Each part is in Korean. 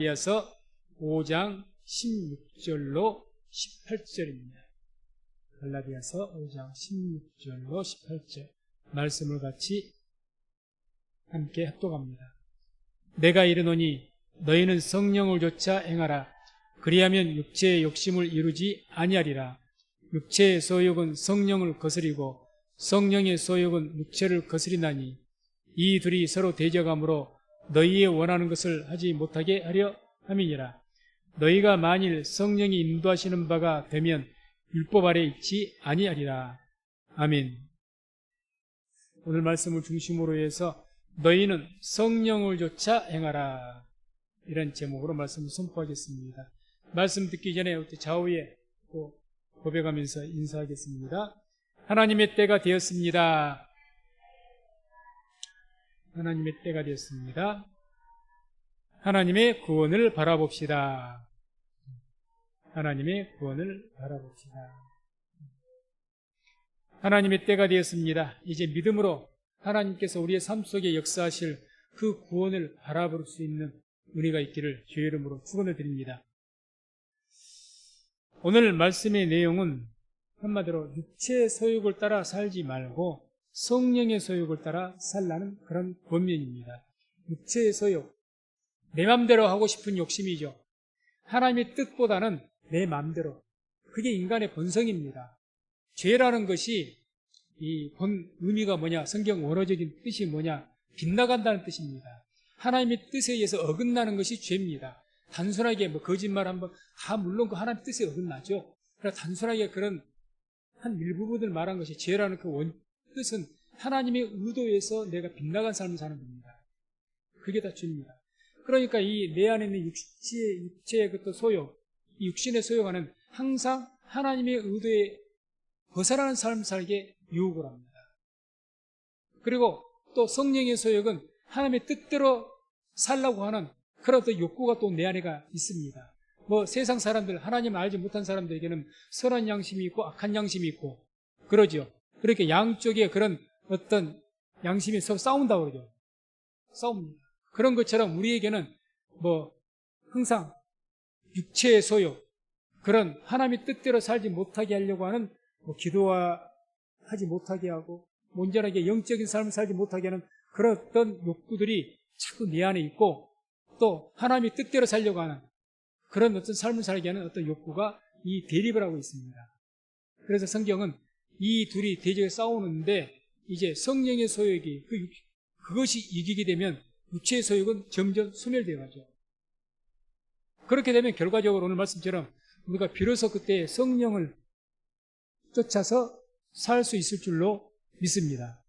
갈라디아서 5장 16절로 18절입니다. 갈라디아서 5장 16절로 18절 말씀을 같이 함께 합독합니다. 내가 이르노니 너희는 성령을 좇아 행하라. 그리하면 육체의 욕심을 이루지 아니하리라. 육체의 소욕은 성령을 거스리고 성령의 소욕은 육체를 거스리나니 이 둘이 서로 대적하므로 너희의 원하는 것을 하지 못하게 하려 함이니라. 너희가 만일 성령이 인도하시는 바가 되면 율법 아래 있지 아니하리라. 아멘. 오늘 말씀을 중심으로 해서 너희는 성령을 좇아 행하라, 이런 제목으로 말씀을 선포하겠습니다. 말씀 듣기 전에 좌우에 고백하면서 인사하겠습니다. 하나님의 때가 되었습니다. 하나님의 때가 되었습니다. 하나님의 구원을 바라봅시다. 하나님의 구원을 바라봅시다. 하나님의 때가 되었습니다. 이제 믿음으로 하나님께서 우리의 삶 속에 역사하실 그 구원을 바라볼 수 있는 은혜가 있기를 주의 이름으로 축원을 드립니다. 오늘 말씀의 내용은 한마디로 육체의 소욕을 따라 살지 말고 성령의 소욕을 따라 살라는 그런 권면입니다. 육체의 소욕, 내 마음대로 하고 싶은 욕심이죠. 하나님의 뜻보다는 내 마음대로. 그게 인간의 본성입니다. 죄라는 것이 이 본 의미가 뭐냐, 성경 원어적인 뜻이 뭐냐, 빗나간다는 뜻입니다. 하나님의 뜻에 의해서 어긋나는 것이 죄입니다. 단순하게 거짓말 한번, 물론 그 하나님의 뜻에 어긋나죠. 그러나 단순하게 그런 한 일부분을 말한 것이 죄라는 그 뜻은 하나님의 의도에서 내가 빗나간 삶을 사는 겁니다. 그게 다 죄입니다. 그러니까 이 내 안에 있는 육체의 그 소욕, 이 육신의 소욕하는 항상 하나님의 의도에 벗어나는 삶을 살게 유혹을 합니다. 그리고 또 성령의 소욕은 하나님의 뜻대로 살라고 하는 그런 또 욕구가 또 내 안에가 있습니다. 세상 사람들, 하나님을 알지 못한 사람들에게는 선한 양심이 있고 악한 양심이 있고 그러죠. 그렇게 양쪽에 그런 어떤 양심이 서로 싸운다고 그러죠. 싸웁니다. 그런 것처럼 우리에게는 항상 육체의 소욕, 그런 하나님의 뜻대로 살지 못하게 하려고 하는 기도하지 못하게 하고 온전하게 영적인 삶을 살지 못하게 하는 그런 어떤 욕구들이 자꾸 내 안에 있고, 또 하나님의 뜻대로 살려고 하는 그런 어떤 삶을 살게 하는 어떤 욕구가 이 대립을 하고 있습니다. 그래서 성경은 이 둘이 대적에 싸우는데 이제 성령의 소욕이 그것이 이기게 되면 육체의 소욕은 점점 소멸되어 가죠. 그렇게 되면 결과적으로 오늘 말씀처럼 우리가 비로소 그때 성령을 쫓아서 살 수 있을 줄로 믿습니다.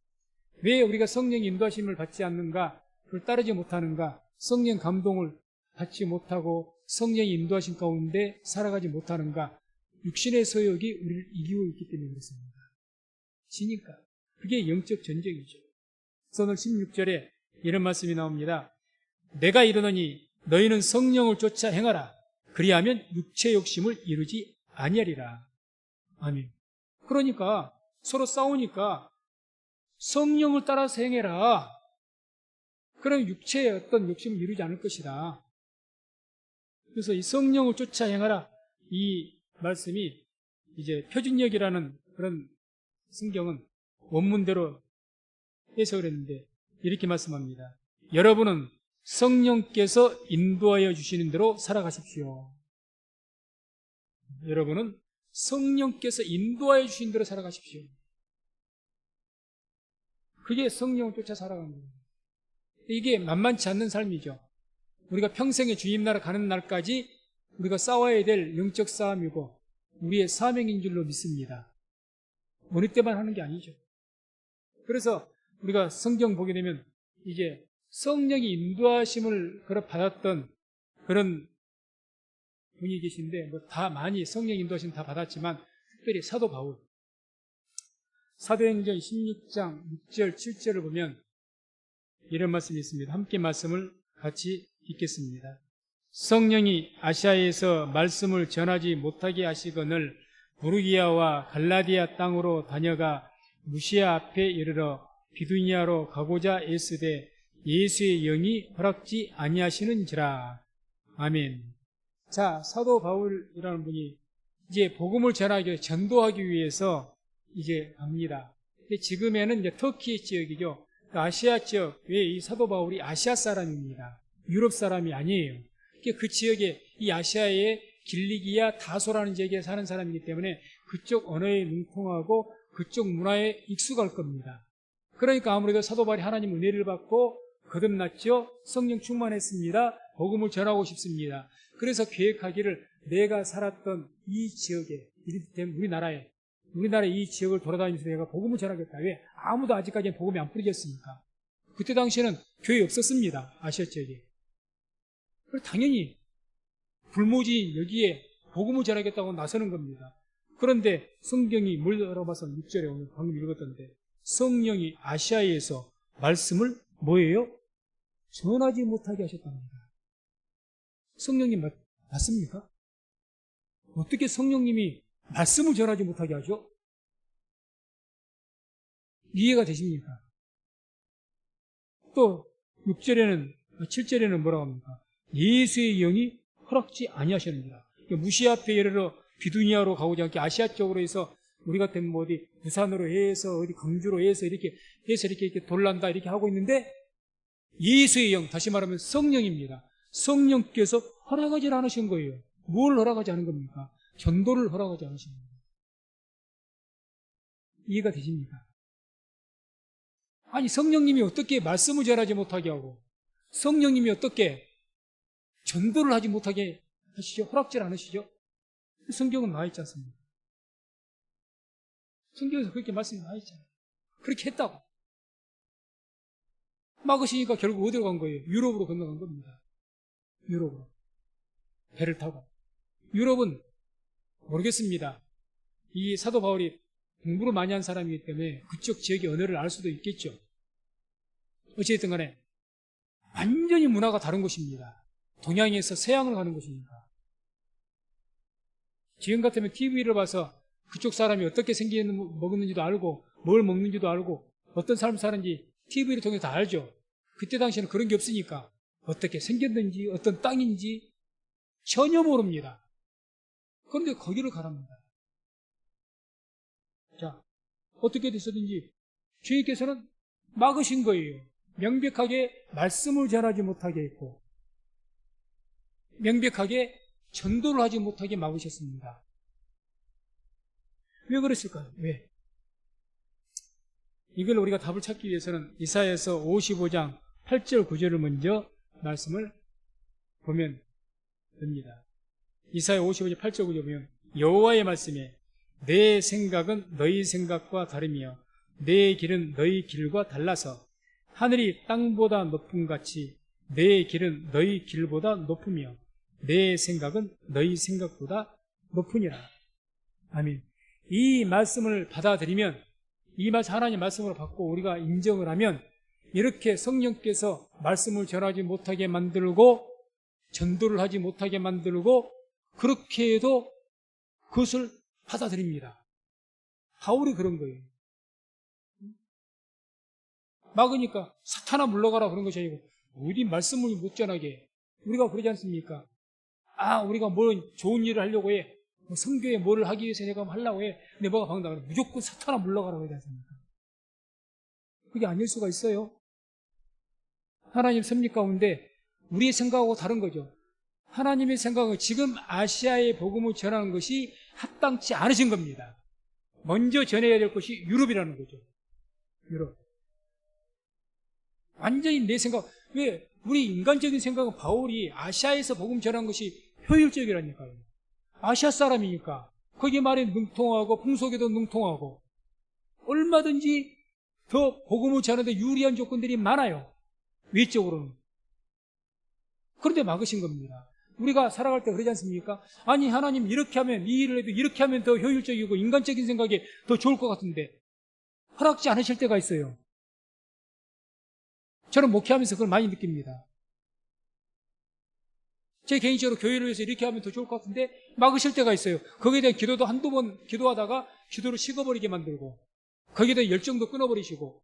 왜 우리가 성령의 인도하심을 받지 않는가? 그걸 따르지 못하는가? 성령 감동을 받지 못하고 성령의 인도하심 가운데 살아가지 못하는가? 육신의 소욕이 우리를 이기고 있기 때문에 그렇습니다. 지니까. 그게 영적 전쟁이죠. 그래서 오늘 16절에 이런 말씀이 나옵니다. 내가 이르노니 너희는 성령을 쫓아 행하라. 그리하면 육체 욕심을 이루지 아니하리라. 아멘. 그러니까 서로 싸우니까 성령을 따라서 행해라. 그럼 육체의 어떤 욕심을 이루지 않을 것이다. 그래서 이 성령을 쫓아 행하라, 이 말씀이 이제 표준역이라는 그런 성경은 원문대로 해석을 했는데 이렇게 말씀합니다. 여러분은 성령께서 인도하여 주시는 대로 살아가십시오. 여러분은 성령께서 인도하여 주신 대로 살아가십시오. 그게 성령을 쫓아 살아가는 거예요. 이게 만만치 않는 삶이죠. 우리가 평생에 주님 나라 가는 날까지 우리가 싸워야 될 영적 싸움이고 우리의 사명인 줄로 믿습니다. 어느 때만 하는 게 아니죠. 그래서 우리가 성경 보게 되면 이제 성령이 인도하심을 받았던 그런 분이 계신데 다 많이 성령 인도하심 다 받았지만 특별히 사도 바울, 사도행전 16장 6절 7절을 보면 이런 말씀이 있습니다. 함께 말씀을 같이 읽겠습니다. 성령이 아시아에서 말씀을 전하지 못하게 하시거늘 부르기아와 갈라디아 땅으로 다녀가 무시아 앞에 이르러 비두니아로 가고자 애쓰되 예수의 영이 허락지 아니하시는지라. 아멘. 자, 사도 바울이라는 분이 이제 복음을 전하기 위해서, 전도하기 위해서 이제 갑니다. 근데 지금에는 이제 터키 지역이죠. 아시아 지역, 왜 이 사도 바울이 아시아 사람입니다. 유럽 사람이 아니에요. 그 지역에, 이 아시아의 길리기아 다소라는 지역에 사는 사람이기 때문에 그쪽 언어에 능통하고 그쪽 문화에 익숙할 겁니다. 그러니까 아무래도 사도 바울이 하나님 은혜를 받고 거듭났죠. 성령 충만했습니다. 복음을 전하고 싶습니다. 그래서 계획하기를 내가 살았던 이 지역에, 이를테면 우리나라의 이 지역을 돌아다니면서 내가 복음을 전하겠다. 왜? 아무도 아직까지는 복음이 안 뿌려졌으니까. 그때 당시에는 교회 없었습니다. 아시아 지역에. 당연히 불모지인 여기에 복음을 전하겠다고 나서는 겁니다. 그런데 성경이 뭘 알아봐서 6절에 오늘 방금 읽었던데 성령이 아시아에서 말씀을 뭐예요? 전하지 못하게 하셨답니다. 성령님 맞습니까? 어떻게 성령님이 말씀을 전하지 못하게 하죠? 이해가 되십니까? 또 6절에는 7절에는 뭐라고 합니까? 예수의 영이 허락지 아니하셨느니라. 무시 앞에 예를 들어 비두니아로 가고자 않게 아시아 쪽으로 해서 우리 같은 뭐 어디 부산으로 해서 어디 광주로 해서 이렇게 돌란다 이렇게 하고 있는데 예수의 영, 다시 말하면 성령입니다. 성령께서 허락하지 않으신 거예요. 뭘 허락하지 않은 겁니까? 전도를 허락하지 않으신 겁니다. 이해가 되십니까? 아니 성령님이 어떻게 말씀을 전하지 못하게 하고 성령님이 어떻게 전도를 하지 못하게 하시죠? 허락질 않으시죠? 성경은 나와 있지 않습니까? 성경에서 그렇게 말씀이 나와 있잖아요. 그렇게 했다고. 막으시니까 결국 어디로 간 거예요? 유럽으로 건너간 겁니다. 유럽으로. 배를 타고. 유럽은 모르겠습니다. 이 사도 바울이 공부를 많이 한 사람이기 때문에 그쪽 지역의 언어를 알 수도 있겠죠. 어찌됐든 간에 완전히 문화가 다른 곳입니다. 동양에서 서양을 가는 곳이니까. 지금 같으면 TV를 봐서 그쪽 사람이 어떻게 먹었는지도 알고 뭘 먹는지도 알고 어떤 삶을 사는지 TV를 통해서 다 알죠. 그때 당시에는 그런 게 없으니까 어떻게 생겼는지 어떤 땅인지 전혀 모릅니다. 그런데 거기를 가랍니다. 자, 어떻게 됐었는지 주님께서는 막으신 거예요. 명백하게 말씀을 전하지 못하게 했고 명백하게 전도를 하지 못하게 막으셨습니다. 왜 그랬을까요? 왜? 이걸 우리가 답을 찾기 위해서는 이사야서 55장 8절 9절을 먼저 말씀을 보면 됩니다. 이사야 55장 8절 9절 보면 여호와의 말씀에 내 생각은 너희 생각과 다르며 내 길은 너희 길과 달라서 하늘이 땅보다 높음 같이 내 길은 너희 길보다 높으며 내 생각은 너희 생각보다 높으니라. 아멘. 이 말씀을 받아들이면 이 말씀 하나님 말씀으로 받고 우리가 인정을 하면 이렇게 성령께서 말씀을 전하지 못하게 만들고 전도를 하지 못하게 만들고 그렇게 해도 그것을 받아들입니다. 바울이 그런 거예요. 막으니까 사탄아 물러가라 그런 것이 아니고 어디 말씀을 못 전하게 우리가 그러지 않습니까? 우리가 뭘 좋은 일을 하려고 해. 성교에 뭐를 하기 위해서 내가 하려고 해. 근데 뭐가 방당하래. 무조건 사탄아 물러가라고 해야 되지 않습니까? 그게 아닐 수가 있어요. 하나님 섭리 가운데 우리의 생각하고 다른 거죠. 하나님의 생각은 지금 아시아의 복음을 전하는 것이 합당치 않으신 겁니다. 먼저 전해야 될 것이 유럽이라는 거죠. 유럽. 완전히 내 생각. 왜? 우리 인간적인 생각은 바울이 아시아에서 복음 전한 것이 효율적이라니까요. 아시아 사람이니까 거기 말에 능통하고 풍속에도 능통하고 얼마든지 더 복음을 전하는데 유리한 조건들이 많아요. 외적으로는. 그런데 막으신 겁니다. 우리가 살아갈 때 그러지 않습니까? 아니 하나님 이렇게 하면 이 일을 해도 이렇게 하면 더 효율적이고 인간적인 생각이 더 좋을 것 같은데 허락지 않으실 때가 있어요. 저는 목회하면서 그걸 많이 느낍니다. 제 개인적으로 교회를 위해서 이렇게 하면 더 좋을 것 같은데 막으실 때가 있어요. 거기에 대한 기도도 한두 번 기도하다가 기도를 식어버리게 만들고 거기에 대한 열정도 끊어버리시고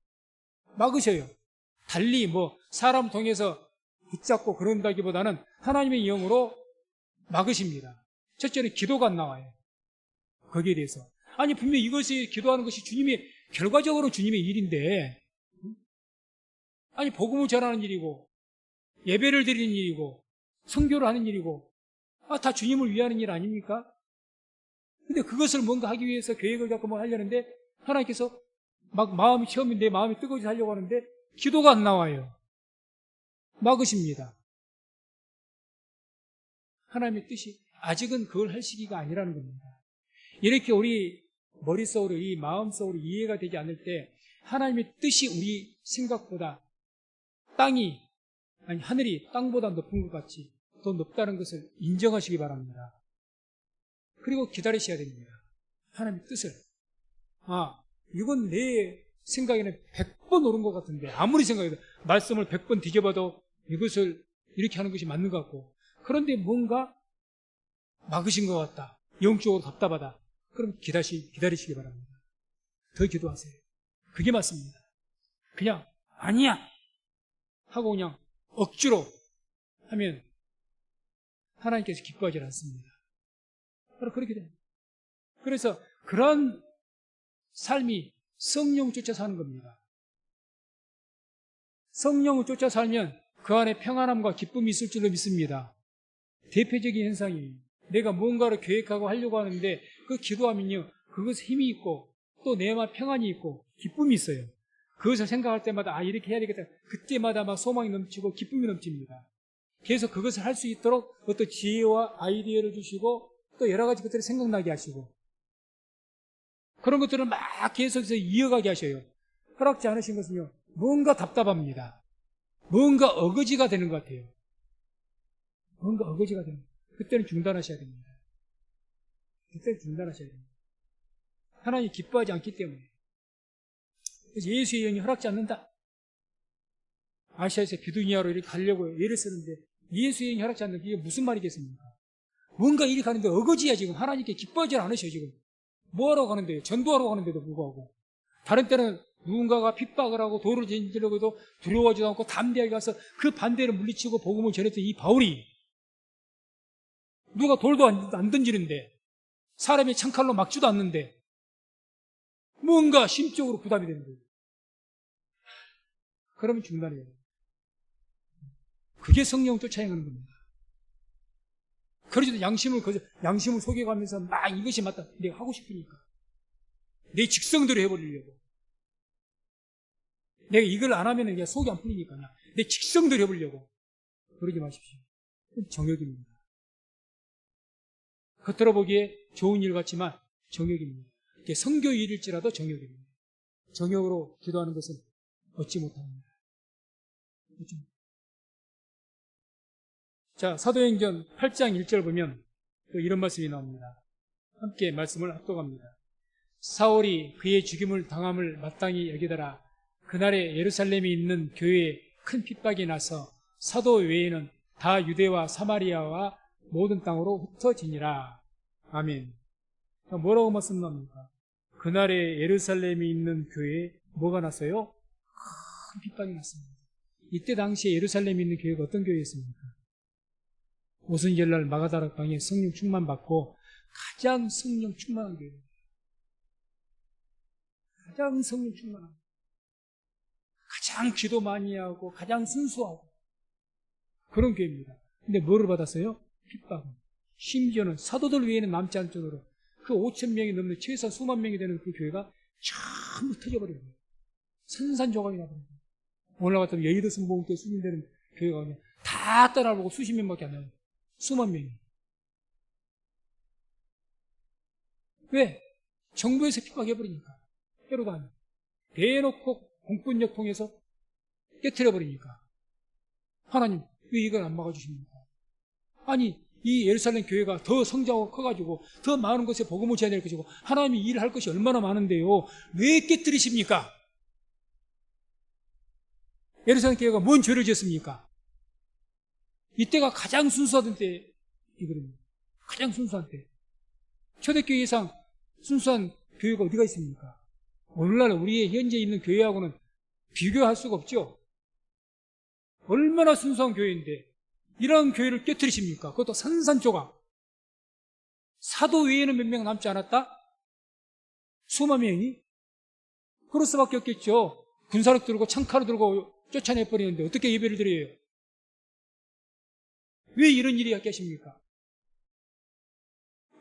막으셔요. 달리 사람 통해서 붙잡고 그런다기보다는 하나님의 영으로 막으십니다. 첫째는 기도가 안 나와요. 거기에 대해서. 아니, 분명히 이것이 기도하는 것이 주님의, 결과적으로 주님의 일인데, 아니, 복음을 전하는 일이고, 예배를 드리는 일이고, 선교를 하는 일이고, 다 주님을 위하는 일 아닙니까? 근데 그것을 뭔가 하기 위해서 계획을 잡고 뭐 하려는데, 하나님께서 막 마음이 처음에 내 마음이 뜨거워서 하려고 하는데, 기도가 안 나와요. 막으십니다. 하나님의 뜻이 아직은 그걸 할 시기가 아니라는 겁니다. 이렇게 우리 머릿속으로, 이 마음속으로 이해가 되지 않을 때 하나님의 뜻이 우리 생각보다 하늘이 땅보다 높은 것 같이 더 높다는 것을 인정하시기 바랍니다. 그리고 기다리셔야 됩니다. 하나님의 뜻을. 이건 내 생각에는 100번 옳은 것 같은데, 아무리 생각해도 말씀을 100번 뒤져봐도 이것을 이렇게 하는 것이 맞는 것 같고, 그런데 뭔가 막으신 것 같다, 영적으로 답답하다, 그럼 기다리시기 바랍니다. 더 기도하세요. 그게 맞습니다. 그냥 아니야 하고 그냥 억지로 하면 하나님께서 기뻐하지 않습니다. 바로 그렇게 됩니다. 그래서 그런 삶이 성령을 쫓아 사는 겁니다. 성령을 쫓아 살면 그 안에 평안함과 기쁨이 있을 줄로 믿습니다. 대표적인 현상이에요. 내가 뭔가를 계획하고 하려고 하는데 그 기도하면요, 그것에 힘이 있고 또 내 마음에 평안이 있고 기쁨이 있어요. 그것을 생각할 때마다 이렇게 해야 되겠다, 그때마다 막 소망이 넘치고 기쁨이 넘칩니다. 그래서 그것을 할 수 있도록 어떤 지혜와 아이디어를 주시고 또 여러 가지 것들을 생각나게 하시고 그런 것들을 막 계속해서 이어가게 하셔요. 허락지 않으신 것은요, 뭔가 답답합니다. 뭔가 어거지가 되는 것 같아요. 뭔가 어거지가 되는 것 같아요. 그때는 중단하셔야 됩니다. 그때는 중단하셔야 됩니다. 하나님이 기뻐하지 않기 때문에. 그래서 예수의 영이 허락지 않는다. 아시아에서 비두니아로 이렇게 가려고 예를 쓰는데 예수의 영이 허락지 않는다. 이게 무슨 말이겠습니까? 뭔가 이리 가는데 어거지야. 지금 하나님께 기뻐하지 않으셔. 지금 뭐하러 가는데요? 전도하러 가는데도 불구하고. 다른 때는 누군가가 핍박을 하고 돌을 던지려고 해도 두려워하지도 않고 담대하게 가서 그 반대를 물리치고 복음을 전했던 이 바울이, 누가 돌도 안 던지는데 사람이 창칼로 막지도 않는데 뭔가 심적으로 부담이 되는 거예요. 그러면 중단해야 돼요. 그게 성령 쫓아 행하는 겁니다. 그러지도 양심을 속여가면서 막 이것이 맞다, 내가 하고 싶으니까 내 직성대로 해버리려고, 내가 이걸 안 하면 그냥 속이 안 풀리니까 내 직성대로 해보려고. 그러지 마십시오. 정욕입니다. 겉으로 보기에 좋은 일 같지만 정욕입니다. 성교 일일지라도 정욕입니다. 정욕으로 기도하는 것은 얻지 못합니다. 자, 사도행전 8장 1절 보면 또 이런 말씀이 나옵니다. 함께 말씀을 합독합니다. 사울이 그의 죽임을 당함을 마땅히 여기더라. 그날에 예루살렘에 있는 교회에 큰 핍박이 나서 사도 외에는 다 유대와 사마리아와 모든 땅으로 흩어지니라. 아멘. 뭐라고 말씀합니까? 그날에 예루살렘에 있는 교회에 뭐가 났어요? 큰 핍박이 났습니다. 이때 당시에 예루살렘에 있는 교회가 어떤 교회였습니까? 오순절날 마가다락 방에 성령 충만 받고 가장 성령 충만한 교회, 가장 성령 충만한, 가장 기도 많이 하고 가장 순수하고 그런 교회입니다. 근데 뭐를 받았어요? 핍박을. 심지어는 사도들 외에는 남지 않을 정도로 그 5,000명이 넘는 최소한 수만 명이 되는 그 교회가 전부 터져버린 거예요. 산산조각이 나버린 거예요. 오늘 같으면 여의도 성공교회 수준되는 교회가 그냥 다 떠나보고 수십 명밖에 안 나요. 수만 명이. 왜? 정부에서 핍박해버리니까. 헤로단 대놓고 공권력 통해서 깨트려버리니까. 하나님 왜 이걸 안 막아주십니까? 아니, 이 예루살렘 교회가 더 성장하고 커가지고 더 많은 곳에 복음을 전해야 될 것이고 하나님이 일을 할 것이 얼마나 많은데요, 왜 깨트리십니까? 예루살렘 교회가 뭔 죄를 지었습니까? 이때가 가장 순수하던 때이거든요. 가장 순수한 때. 초대교회 이상 순수한 교회가 어디가 있습니까? 오늘날 우리의 현재 있는 교회하고는 비교할 수가 없죠. 얼마나 순수한 교회인데 이런 교회를 깨뜨리십니까? 그것도 산산조각. 사도 외에는 몇 명 남지 않았다? 수만 명이? 그럴 수밖에 없겠죠. 군사력 들고 창칼을 들고 쫓아내버리는데 어떻게 예배를 드려요? 왜 이런 일이 있겠습니까?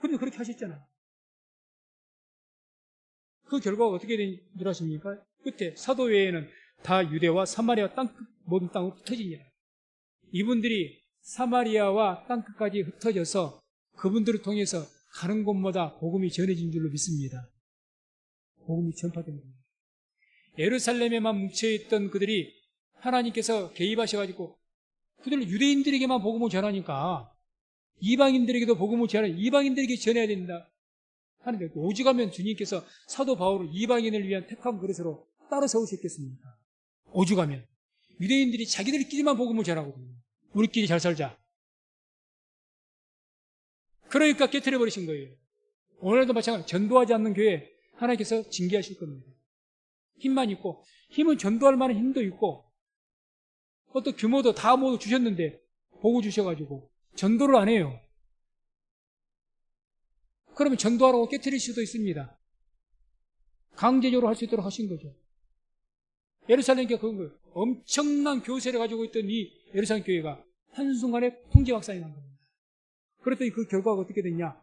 근데 그렇게 하셨잖아요. 그 결과가 어떻게 된 줄 아십니까? 끝에 사도 외에는 다 유대와 사마리아 모든 땅으로 흩어지냐. 이분들이 사마리아와 땅끝까지 흩어져서 그분들을 통해서 가는 곳마다 복음이 전해진 줄로 믿습니다. 복음이 전파된 겁니다. 예루살렘에만 뭉쳐있던 그들이 하나님께서 개입하셔가지고 그들 유대인들에게만 복음을 전하니까 이방인들에게도 복음을 전하니 이방인들에게 전해야 된다 하는데 오죽하면 주님께서 사도 바울을 이방인을 위한 택한 그릇으로 따로 세우셨겠습니까? 오죽하면 유대인들이 자기들끼리만 복음을 전하거든요. 우리끼리 잘 살자. 그러니까 깨트려버리신 거예요. 오늘도 마찬가지로 전도하지 않는 교회 하나님께서 징계하실 겁니다. 힘만 있고 힘은 전도할 만한 힘도 있고 어떤 규모도 다 모두 주셨는데 보고 주셔가지고 전도를 안 해요. 그러면 전도하라고 깨트릴 수도 있습니다. 강제적으로 할 수 있도록 하신 거죠. 예루살렘 교회가 그런 거예요. 엄청난 교세를 가지고 있던 이 예루살렘 교회가 한순간에 풍지 확산이 난 겁니다. 그랬더니 그 결과가 어떻게 됐냐?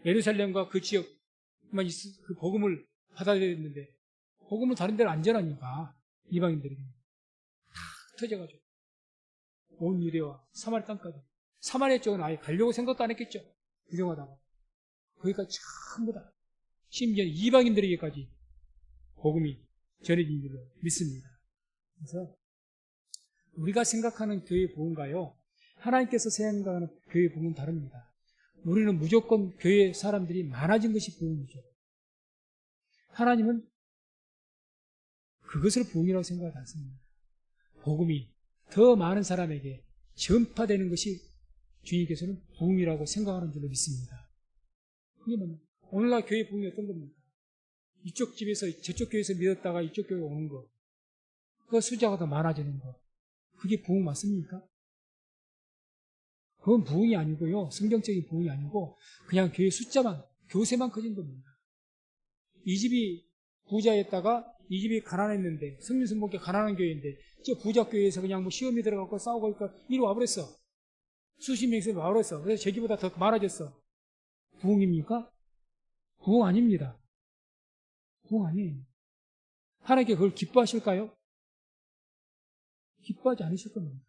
예루살렘과 그 지역만 그 복음을 받아들여야 했는데 복음은 다른 데는 안 전하니까 이방인들에게 다 흩어져가지고 온 유대와 사마리아 땅까지 사마리아 쪽은 아예 가려고 생각도 안 했겠죠. 부정하다가 거기까지 전부 다 심지어 이방인들에게까지 복음이 전해진 줄로 믿습니다. 그래서 우리가 생각하는 교회 복음과요 하나님께서 생각하는 교회 복음은 다릅니다. 우리는 무조건 교회 사람들이 많아진 것이 복음이죠. 하나님은 그것을 복음이라고 생각하지 않습니다. 복음이 더 많은 사람에게 전파되는 것이 주님께서는 복음이라고 생각하는 줄로 믿습니다. 그게 뭐냐? 오늘날 교회 복음이 어떤 겁니까? 이쪽 집에서 저쪽 교회에서 믿었다가 이쪽 교회에 오는 거, 그 숫자가 더 많아지는 거, 그게 복음 맞습니까? 그건 부흥이 아니고요. 성경적인 부흥이 아니고 그냥 교회 숫자만, 교세만 커진 겁니다. 이 집이 부자였다가 이 집이 가난했는데 성민 성목교 가난한 교회인데 저 부자 교회에서 그냥 뭐 시험이 들어가고 싸우고 하니까 이리 와버렸어. 수십 명씩 와버렸어. 그래서 저기보다 더 많아졌어. 부흥입니까? 부흥 아닙니다. 부흥 아니에요. 하나님께 그걸 기뻐하실까요? 기뻐하지 않으실 겁니다.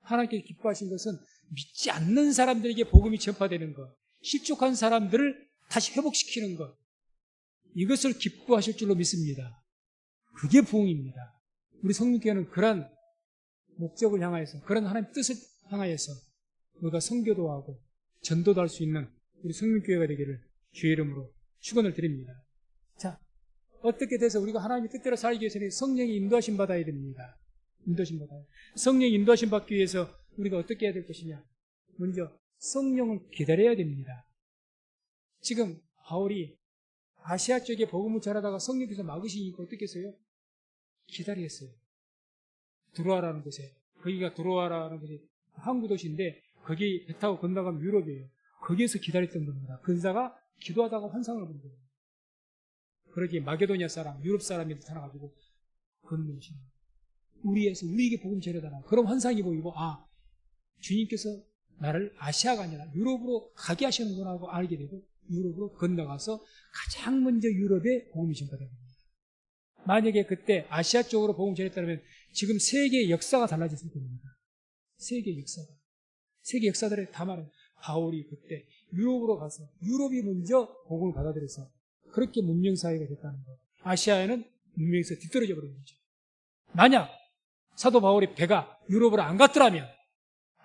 하나님께 기뻐하신 것은 믿지 않는 사람들에게 복음이 전파되는 것, 실족한 사람들을 다시 회복시키는 것, 이것을 기뻐하실 줄로 믿습니다. 그게 부흥입니다. 우리 성민교회는 그런 목적을 향하여서, 그런 하나님의 뜻을 향하여서 우리가 선교도 하고 전도도 할 수 있는 우리 성민교회가 되기를 주의 이름으로 축원을 드립니다. 자, 어떻게 돼서 우리가 하나님의 뜻대로 살기 위해서는 성령의 인도하심 받아야 됩니다. 인도하심 받아요. 성령 인도하심 받기 위해서 우리가 어떻게 해야 될 것이냐? 먼저 성령을 기다려야 됩니다. 지금 바울이 아시아 쪽에 복음을 전하다가 성령께서 막으시니까 어떻게 했어요? 기다렸어요. 두로아라는 곳에. 거기가 두로아라는 곳이 항구 도시인데 거기 배 타고 건너가면 유럽이에요. 거기에서 기다렸던 겁니다. 그러다가 기도하다가 환상을 본 거예요. 그러기에 마게도니아 사람, 유럽 사람이 나타나가지고 건너오시는 거예요. 우리에게 복음 전해달라. 그럼 환상이 보이고, 아, 주님께서 나를 아시아가 아니라 유럽으로 가게 하시는구나 하고 알게 되고, 유럽으로 건너가서 가장 먼저 유럽에 복음이 전파된 겁니다. 만약에 그때 아시아 쪽으로 복음 전했다면 지금 세계의 역사가 달라졌을 겁니다. 세계의 역사가. 세계 역사들에 다 말해요. 바울이 그때 유럽으로 가서 유럽이 먼저 복음을 받아들여서 그렇게 문명사회가 됐다는 거. 아시아에는 문명에서 뒤떨어져 버린 거죠. 만약 사도 바울의 배가 유럽으로 안 갔더라면,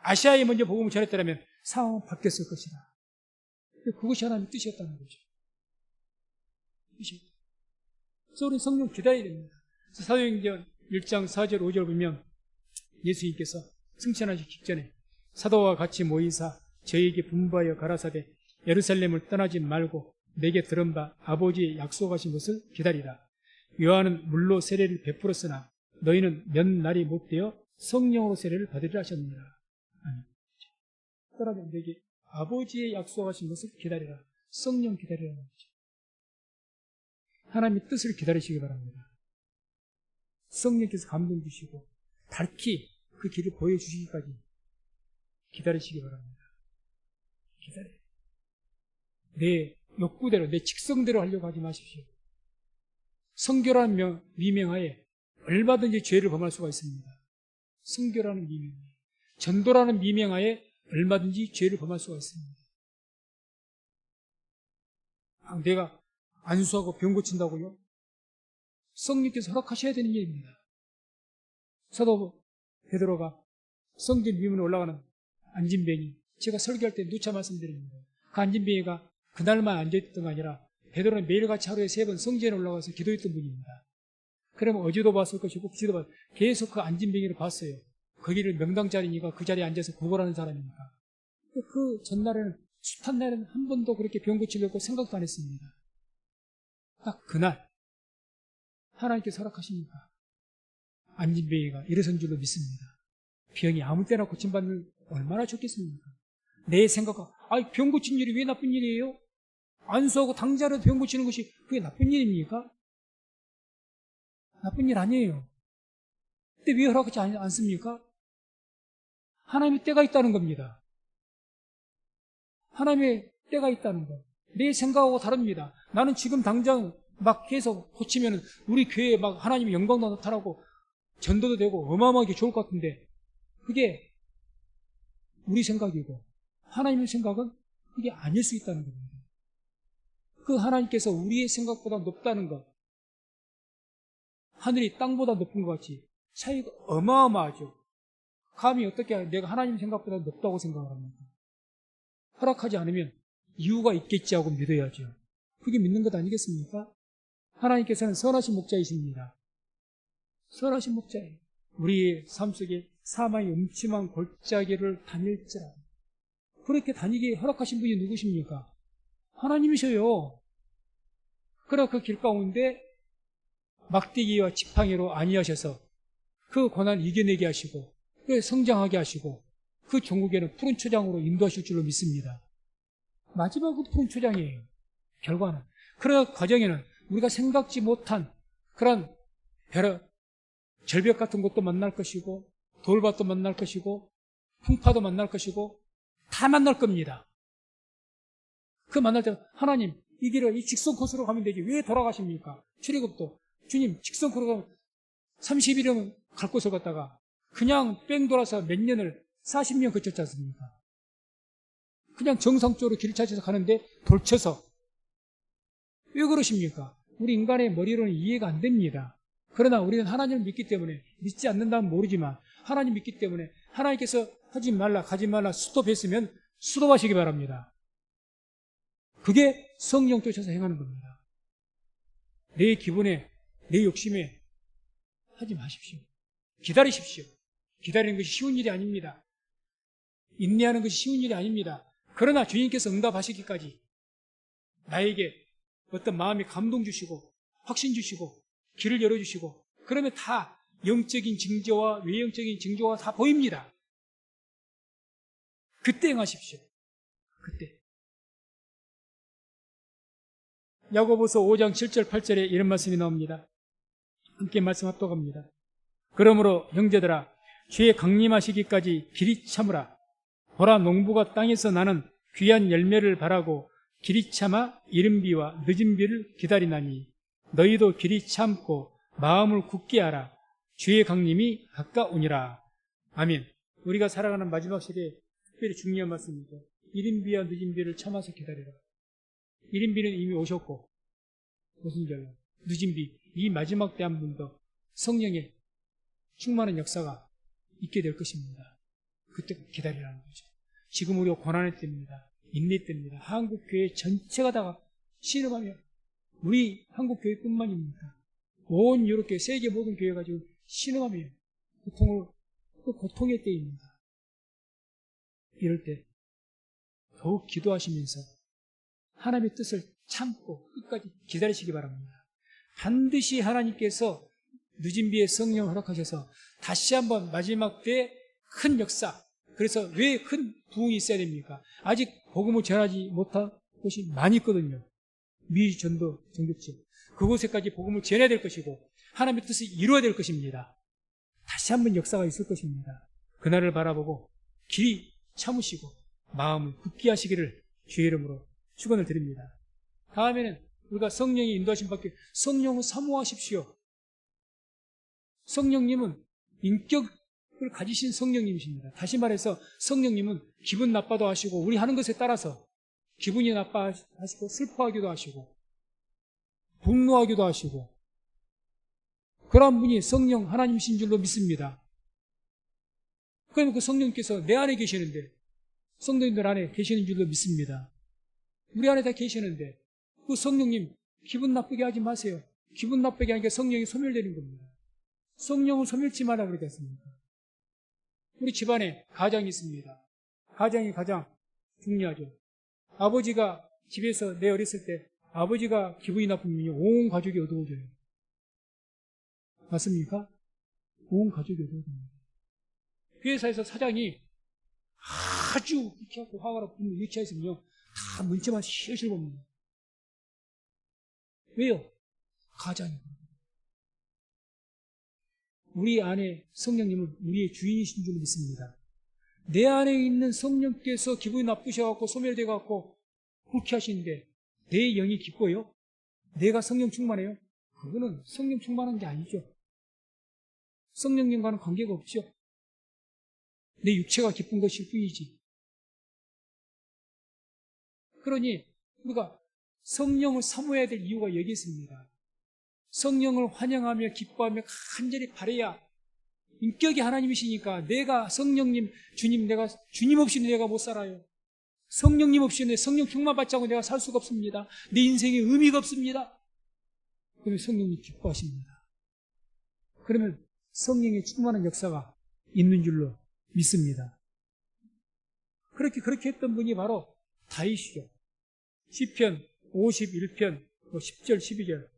아시아에 먼저 복음을 전했더라면 상황은 바뀌었을 것이다. 그것이 하나님의 뜻이었다는 거죠. 뜻이었다. 그래서 우리는 성령 기다려야 됩니다. 사도행전 1장 4절 5절 보면 예수님께서 승천하시기 직전에 사도와 같이 모이사 저희에게 분부하여 가라사대 예루살렘을 떠나지 말고 내게 들은 바 아버지의 약속하신 것을 기다리라. 요한은 물로 세례를 베풀었으나 너희는 몇 날이 못 되어 성령으로 세례를 받으리라 하셨느니라. 아니, 그러면 내게 아버지의 약속하신 것을 기다리라. 성령 기다리라는 거죠. 하나님의 뜻을 기다리시기 바랍니다. 성령께서 감동 주시고 밝히 그 길을 보여주시기까지 기다리시기 바랍니다. 기다려요. 내 욕구대로, 내 직성대로 하려고 하지 마십시오. 성교라는 미명하에 얼마든지 죄를 범할 수가 있습니다. 성교라는 미명하에, 전도라는 미명하에 얼마든지 죄를 범할 수가 있습니다. 내가 안수하고 병 고친다고요? 성령께서 허락하셔야 되는 일입니다. 사도 베드로가 성전 위문에 올라가는 안진뱅이, 제가 설교할 때 누차 말씀드립니다. 그 안진뱅이가 그날만 앉아있던 게 아니라 베드로는 매일같이 하루에 3번 성전에 올라가서 기도했던 분입니다. 그러면 어제도 봤을 것이고 그제도 봤을 것이고 계속 그 안진뱅이를 봤어요. 거기를 명당 자리니까 그 자리에 앉아서 구걸하는 사람이니까. 그 전날에는, 숱한 날에는 한 번도 그렇게 병 고치려고 생각도 안 했습니다. 딱 그날 하나님께서 허락하시니까 안진뱅이가 일어선 줄로 믿습니다. 병이 아무 때나 고침받는 얼마나 좋겠습니까? 내 생각과 병 고친 일이 왜 나쁜 일이에요? 안수하고 당자로 병 고치는 것이 그게 나쁜 일입니까? 나쁜 일 아니에요. 근데 왜 허락하지 않습니까? 하나님의 때가 있다는 겁니다. 하나님의 때가 있다는 것. 내 생각하고 다릅니다. 나는 지금 당장 막 계속 고치면 우리 교회에 막 하나님의 영광도 나타나고 전도도 되고 어마어마하게 좋을 것 같은데 그게 우리 생각이고 하나님의 생각은 그게 아닐 수 있다는 겁니다. 그 하나님께서 우리의 생각보다 높다는 것, 하늘이 땅보다 높은 것 같이 차이가 어마어마하죠. 감히 어떻게 내가 하나님 생각보다 높다고 생각을 합니까? 허락하지 않으면 이유가 있겠지 하고 믿어야죠. 그게 믿는 것 아니겠습니까? 하나님께서는 선하신 목자이십니다. 선하신 목자예요. 우리의 삶 속에 사망의 음침한 골짜기를 다닐지라. 그렇게 다니게 허락하신 분이 누구십니까? 하나님이셔요. 그러나 그 길 가운데 막대기와 지팡이로 안위하셔서 그 고난을 이겨내게 하시고 성장하게 하시고 그 종국에는 푸른 초장으로 인도하실 줄로 믿습니다. 마지막은 푸른 초장이에요. 결과는. 그러나 과정에는 우리가 생각지 못한 그런 절벽 같은 것도 만날 것이고 돌밭도 만날 것이고 풍파도 만날 것이고 다 만날 겁니다. 그 만날 때 하나님 이 길을 이 직선 코스로 가면 되지 왜 돌아가십니까? 출애굽도 주님 직선 코스로 가면 30일이면 갈 곳을 갔다가 그냥 뺑 돌아서 몇 년을 40년 거쳤지 않습니까? 그냥 정상적으로 길을 찾아서 가는데 돌쳐서 왜 그러십니까? 우리 인간의 머리로는 이해가 안 됩니다. 그러나 우리는 하나님을 믿기 때문에 믿지 않는다면 모르지만 하나님 믿기 때문에 하나님께서 하지 말라 가지 말라 스톱했으면 스톱하시기 바랍니다. 그게 성령 쫓아서 행하는 겁니다. 내 기분에 내 욕심에 하지 마십시오. 기다리십시오. 기다리는 것이 쉬운 일이 아닙니다. 인내하는 것이 쉬운 일이 아닙니다. 그러나 주님께서 응답하시기까지 나에게 어떤 마음에 감동 주시고 확신 주시고 길을 열어주시고 그러면 다 영적인 징조와 외형적인 징조가 다 보입니다. 그때 행하십시오. 그때. 야고보서 5장 7절 8절에 이런 말씀이 나옵니다. 함께 말씀 합독합니다. 그러므로 형제들아 주의 강림하시기까지 길이 참으라. 보라 농부가 땅에서 나는 귀한 열매를 바라고 길이 참아 이른 비와 늦은 비를 기다리나니 너희도 길이 참고 마음을 굳게 하라. 주의 강림이 가까우니라. 아멘. 우리가 살아가는 마지막 시대에 특별히 중요한 말씀입니다. 이른 비와 늦은 비를 참아서 기다리라. 이른 비는 이미 오셨고 무슨 결론? 늦은 비, 이 마지막 때 한 번 더 성령의 충만한 역사가 있게 될 것입니다. 그때 기다리라는 거죠. 지금 우리가 고난의 때입니다. 인내 때입니다. 한국교회 전체가 다 신음하며 우리 한국교회뿐만입니다. 온 유럽교회, 세계 모든 교회가 지금 신음하며 고통의 때입니다. 이럴 때 더욱 기도하시면서 하나님의 뜻을 참고 끝까지 기다리시기 바랍니다. 반드시 하나님께서 늦은 비에 성령 허락하셔서 다시 한번 마지막 때에 큰 역사. 그래서 왜 큰 부흥이 있어야 됩니까? 아직 복음을 전하지 못한 곳이 많이 있거든요. 미 전도 전교체. 그곳에까지 복음을 전해야 될 것이고 하나님의 뜻을 이루어야 될 것입니다. 다시 한번 역사가 있을 것입니다. 그날을 바라보고 길이 참으시고 마음을 굳게 하시기를 주의 이름으로 축원을 드립니다. 다음에는 우리가 성령의 인도하심 받기 성령을 사모하십시오. 성령님은 인격을 가지신 성령님이십니다. 다시 말해서 성령님은 기분 나빠도 하시고 우리 하는 것에 따라서 기분이 나빠하시고 슬퍼하기도 하시고 분노하기도 하시고 그러한 분이 성령 하나님이신 줄로 믿습니다. 그러면 그 성령께서 내 안에 계시는데 성도님들 안에 계시는 줄로 믿습니다. 우리 안에 다 계시는데 그 성령님 기분 나쁘게 하지 마세요. 기분 나쁘게 하니까 성령이 소멸되는 겁니다. 성령을 소멸치 마라 그러지 않습니까? 우리 집안에 가장이 있습니다. 가장이 가장 중요하죠. 아버지가 집에서 내 어렸을 때 아버지가 기분이 나쁘면 온 가족이 어두워져요. 맞습니까? 온 가족이 어두워집니다. 회사에서 사장이 아주 유쾌하고 화가 나고 유치해 있으면요 다 문체만 실실 봅니다. 왜요? 가장이. 우리 안에 성령님은 우리의 주인이신 줄 믿습니다. 내 안에 있는 성령께서 기분이 나쁘셔갖고 소멸돼갖고 불쾌하시는데 내 영이 기뻐요? 내가 성령 충만해요? 그거는 성령 충만한 게 아니죠. 성령님과는 관계가 없죠. 내 육체가 기쁜 것일 뿐이지. 그러니 우리가 성령을 사모해야 될 이유가 여기 있습니다. 성령을 환영하며 기뻐하며 간절히 바라야 인격이 하나님이시니까 내가 성령님, 주님, 내가 주님 없이는 내가 못 살아요. 성령님 없이는 내 성령 충만 받지 않고 내가 살 수가 없습니다. 내 인생에 의미가 없습니다. 그러면 성령님 기뻐하십니다. 그러면 성령의 충만한 역사가 있는 줄로 믿습니다. 그렇게 했던 분이 바로 다윗이죠. 시편 51편 10절 12절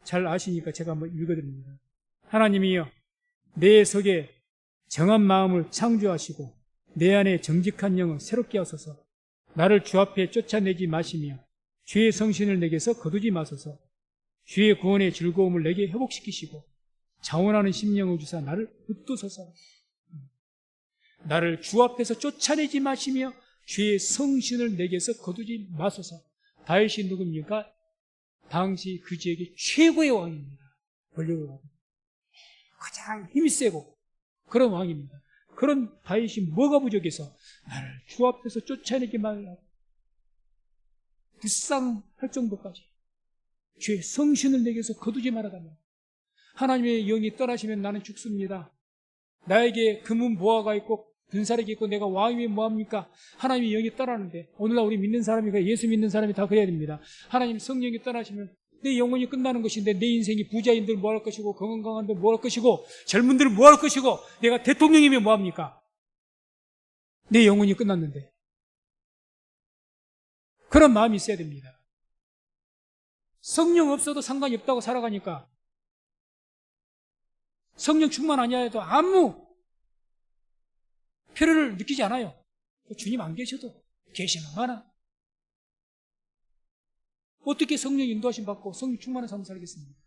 잘 아시니까 제가 한번 읽어드립니다. 하나님이여 내 속에 정한 마음을 창조하시고 내 안에 정직한 영을 새롭게 하소서. 나를 주 앞에 쫓아내지 마시며 주의 성신을 내게서 거두지 마소서. 주의 구원의 즐거움을 내게 회복시키시고 자원하는 심령을 주사 나를 붙드소서. 나를 주 앞에서 쫓아내지 마시며 주의 성신을 내게서 거두지 마소서. 다윗이 누굽니까? 당시 그 지역의 최고의 왕입니다. 권력을 가지고 가장 힘이 세고 그런 왕입니다. 그런 다윗이 뭐가 부족해서 나를 주 앞에서 쫓아내지 말라 불쌍할 정도까지 주의 성신을 내게서 거두지 말아달라. 하나님의 영이 떠나시면 나는 죽습니다. 나에게 금은 보화가 있고 군사력이 있고 내가 왕이면 뭐합니까? 하나님의 영이 떠나는데 오늘날 우리 믿는 사람이 예수 믿는 사람이 다 그래야 됩니다. 하나님 성령이 떠나시면 내 영혼이 끝나는 것인데 내 인생이 부자인들 뭐 할 것이고 건강한들 뭐 할 것이고 젊은들 뭐 할 것이고 내가 대통령이면 뭐합니까? 내 영혼이 끝났는데 그런 마음이 있어야 됩니다. 성령 없어도 상관이 없다고 살아가니까 성령 충만 아니어도 아무 필요를 느끼지 않아요. 주님 안 계셔도 계시는 많아. 어떻게 성령 인도하심 받고 성령 충만한 삶을 살겠습니까?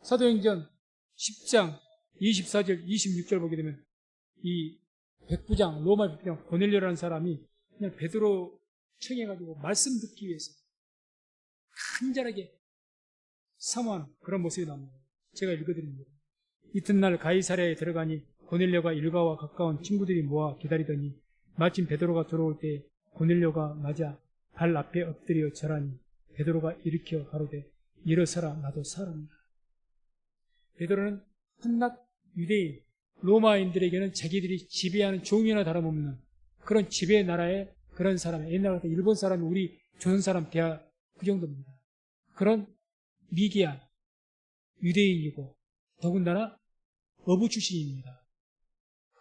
사도행전 10장 24절 26절 보게 되면 이 백부장 로마 백부장 고넬료라는 사람이 그냥 베드로 청해가지고 말씀 듣기 위해서 간절하게 사모하는 그런 모습이 나옵니다. 제가 읽어드립니다. 이튿날 가이사랴에 들어가니 고넬료가 일가와 가까운 친구들이 모아 기다리더니 마침 베드로가 들어올 때 고넬료가 맞아 발 앞에 엎드려 절하니 베드로가 일으켜 가로되 일어서라 나도 사람이라. 베드로는 한낱 유대인 로마인들에게는 자기들이 지배하는 종이나 다름없는 그런 지배 나라의 그런 사람, 옛날 같은 일본 사람이 우리 조선 사람 대하 그 정도입니다. 그런 미개한 유대인이고 더군다나 어부 출신입니다.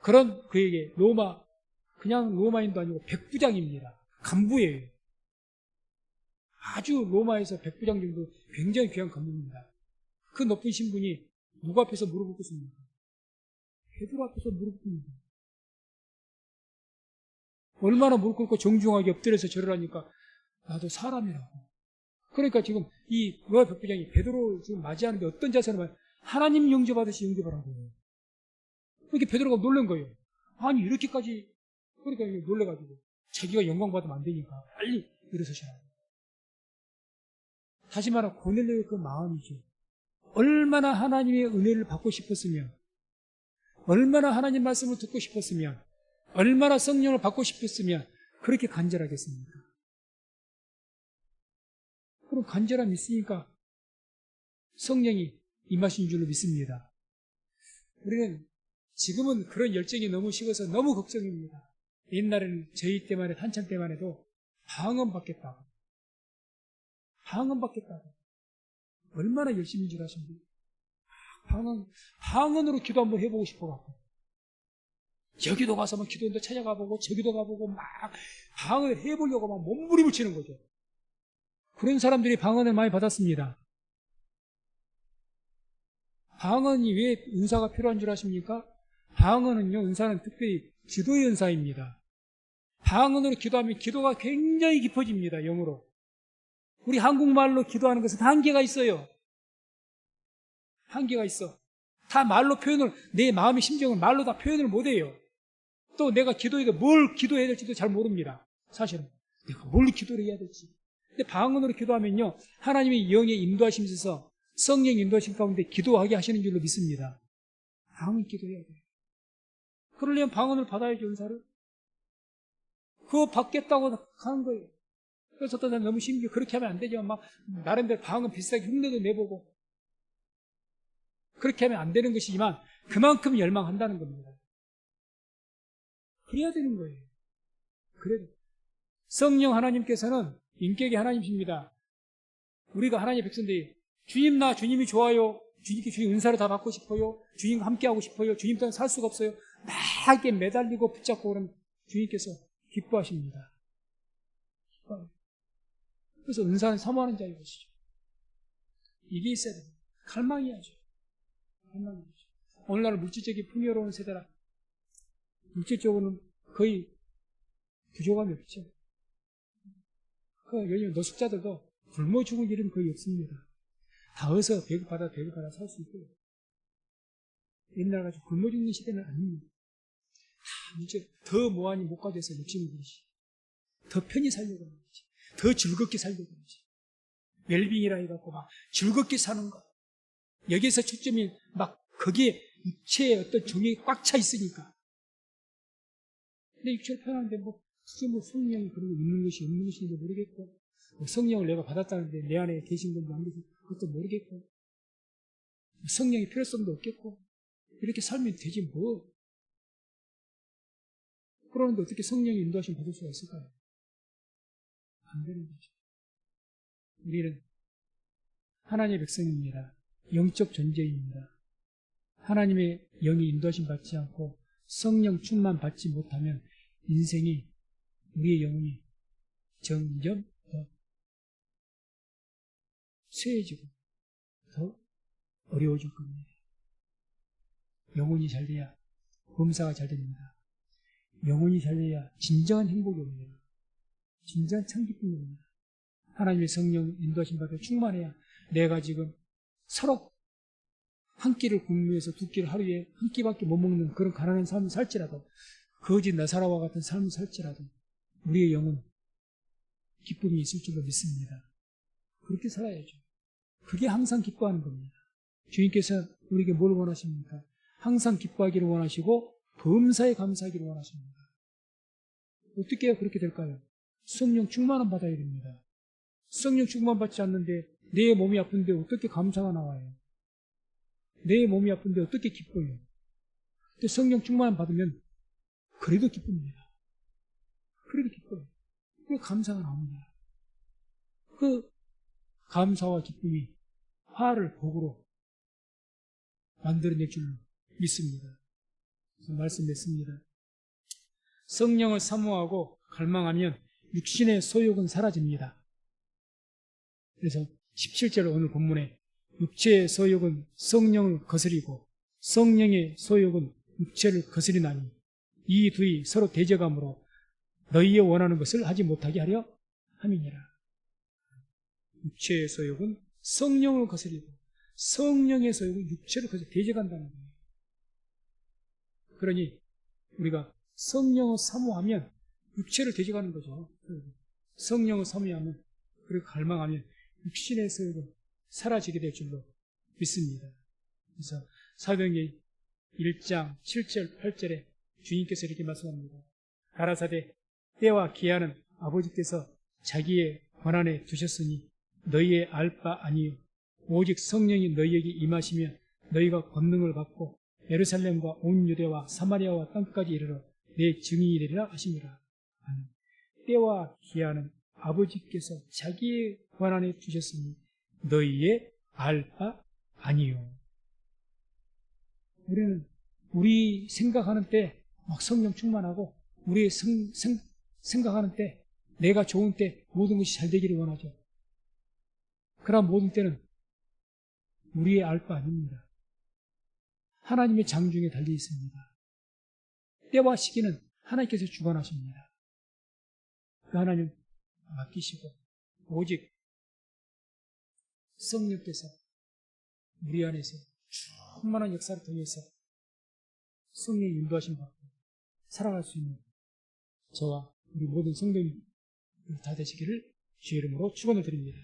그런 그에게 그냥 로마인도 아니고 백부장입니다. 간부예요. 아주 로마에서 백부장 정도 굉장히 귀한 건물입니다. 그 높은 신분이 누구 앞에서 무릎을 꿇습니까? 베드로 앞에서 무릎 꿇습니다. 얼마나 무릎 꿇고 정중하게 엎드려서 절을 하니까 나도 사람이라고. 그러니까 지금 이 로마 백부장이 베드로 지금 맞이하는데 어떤 자세로 말 하나님 영접하듯이 영접하라고. 그렇게 베드로가 놀란 거예요. 아니 이렇게까지 그러니까 놀래가지고 자기가 영광 받으면 안 되니까 빨리 일어서시라고. 다시 말하면 고넬료의 그 마음이죠. 얼마나 하나님의 은혜를 받고 싶었으면, 얼마나 하나님 말씀을 듣고 싶었으면, 얼마나 성령을 받고 싶었으면 그렇게 간절하겠습니까? 그럼 간절함이 있으니까 성령이 임하신 줄로 믿습니다. 우리는 지금은 그런 열정이 너무 식어서 너무 걱정입니다. 옛날에는 저희 때만 해도 한참 때만 해도 방언 받겠다고. 방언 받겠다고. 얼마나 열심인 줄 아십니까? 방언으로 기도 한번 해보고 싶어갖고. 여기도 가서 막 기도원도 찾아가보고 저기도 가보고 막 방언을 해보려고 막 몸부림을 치는 거죠. 그런 사람들이 방언을 많이 받았습니다. 방언이 왜 은사가 필요한 줄 아십니까? 방언은요, 은사는 특별히 기도의 은사입니다. 방언으로 기도하면 기도가 굉장히 깊어집니다, 영으로. 우리 한국말로 기도하는 것은 한계가 있어요. 한계가 있어. 다 말로 표현을, 내 마음의 심정을 말로 다 표현을 못해요. 또 내가 기도해도 뭘 기도해야 될지도 잘 모릅니다. 사실은. 내가 뭘 기도를 해야 될지. 근데 방언으로 기도하면요, 하나님의 영의 인도하심이 있어서 성령 인도하심 가운데 기도하게 하시는 줄로 믿습니다. 방언 기도해야 돼요. 그러려면 방언을 받아야죠, 은사를. 그거 받겠다고 하는 거예요. 그래서 어떤 사람 너무 신기해. 그렇게 하면 안 되죠. 막, 나름대로 방언 비슷하게 흉내도 내보고. 그렇게 하면 안 되는 것이지만, 그만큼 열망한다는 겁니다. 그래야 되는 거예요. 그래도. 성령 하나님께서는 인격이 하나님이십니다. 우리가 하나님의 백성들이, 주님 나 주님이 좋아요. 주님께 주님 은사를 다 받고 싶어요. 주님과 함께하고 싶어요. 주님 때문에 살 수가 없어요. 막 이렇게 매달리고 붙잡고 그러면 주님께서 기뻐하십니다. 그래서 은사는 사모하는 자인 것이죠. 이게 있어야 됩니다. 갈망해야죠. 갈망해야죠. 오늘날 물질적인 풍요로운 세대라 물질적으로는 거의 부족함이 없죠. 요즘 노숙자들도 굶어 죽을 일은 거의 없습니다. 다 어서 배고파다 살 수 있고요. 옛날같이 굶어 죽는 시대는 아닙니다. 다 물질 더 모아니 못 가져서 욕심을 부리시. 더 편히 살려고 하는 거지. 더 즐겁게 살려고 하는 거지. 웰빙이라 해갖고 막 즐겁게 사는 거. 여기에서 초점이 막 거기에 육체의 어떤 정이 꽉 차 있으니까. 근데 육체를 표현하는데 그게 성령이 그런 거 있는 것이 없는 것인지 모르겠고, 성령을 내가 받았다는데 내 안에 계신 건지 안 계신 그것도 모르겠고, 성령의 필요성도 없겠고, 이렇게 살면 되지 뭐. 그러는데 어떻게 성령의 인도하심 받을 수가 있을까요? 안 되는 거죠. 우리는 하나님의 백성입니다. 영적 존재입니다. 하나님의 영이 인도하심 받지 않고 성령 충만 받지 못하면 인생이, 우리의 영혼이 점점 더 쇠해지고 더 어려워질 겁니다. 영혼이 잘 돼야 범사가 잘 됩니다. 영혼이 잘 돼야 진정한 행복이 옵니다. 진정한 참 기쁨이 옵니다. 하나님의 성령 인도하심 받아 충만해야 내가 지금 서로 한 끼를 굶기 위해서 두 끼를 하루에 한 끼밖에 못 먹는 그런 가난한 삶을 살지라도, 거지 나사라와 같은 삶을 살지라도 우리의 영은 기쁨이 있을 줄로 믿습니다. 그렇게 살아야죠. 그게 항상 기뻐하는 겁니다. 주님께서 우리에게 뭘 원하십니까? 항상 기뻐하기를 원하시고 범사에 감사하기를 원하십니다. 어떻게 해야 그렇게 될까요? 성령 충만함 받아야 됩니다. 성령 충만 받지 않는데 내 몸이 아픈데 어떻게 감사가 나와요? 내 몸이 아픈데 어떻게 기뻐요? 근데 성령 충만 받으면 그래도 기쁩니다. 그래도 기뻐요. 그 감사가 나옵니다. 그 감사와 기쁨이 화를 복으로 만들어낼 줄 믿습니다. 그래서 말씀했습니다. 성령을 사모하고 갈망하면 육신의 소욕은 사라집니다. 그래서 17절 오늘 본문에 육체의 소욕은 성령을 거스리고 성령의 소욕은 육체를 거스리나니 이 둘이 서로 대적함으로 너희의 원하는 것을 하지 못하게 하려 함이니라. 육체의 소욕은 성령을 거스리고 성령의 소욕은 육체를 거스리고 대적한다는 거예요. 그러니 우리가 성령을 사모하면 육체를 대적하는 거죠. 성령을 사모하면 그리고 갈망하면 육신의 소욕은 사라지게 될 줄로 믿습니다. 그래서 사도행전 1장 7절 8절에 주님께서 이렇게 말씀합니다. 가라사대 때와 기한은 아버지께서 자기의 권한에 두셨으니 너희의 알 바 아니요 오직 성령이 너희에게 임하시면 너희가 권능을 받고 예루살렘과 온 유대와 사마리아와 땅까지 이르러 내 증인이 되리라 하십니다. 때와 기한은 아버지께서 자기의 권한에 두셨으니 너희의 알 바 아니요. 우리는 우리 생각하는 때 막 성령 충만하고 우리 생각하는 때 내가 좋은 때 모든 것이 잘 되기를 원하죠. 그러나 모든 때는 우리의 알 바 아닙니다. 하나님의 장중에 달려 있습니다. 때와 시기는 하나님께서 주관하십니다. 그 하나님 맡기시고 오직 성령께서 우리 안에서 충만한 역사를 통해서 성령의 인도하심 받고 살아갈 수 있는 저와 우리 모든 성도님 다 되시기를 주의 이름으로 축원을 드립니다.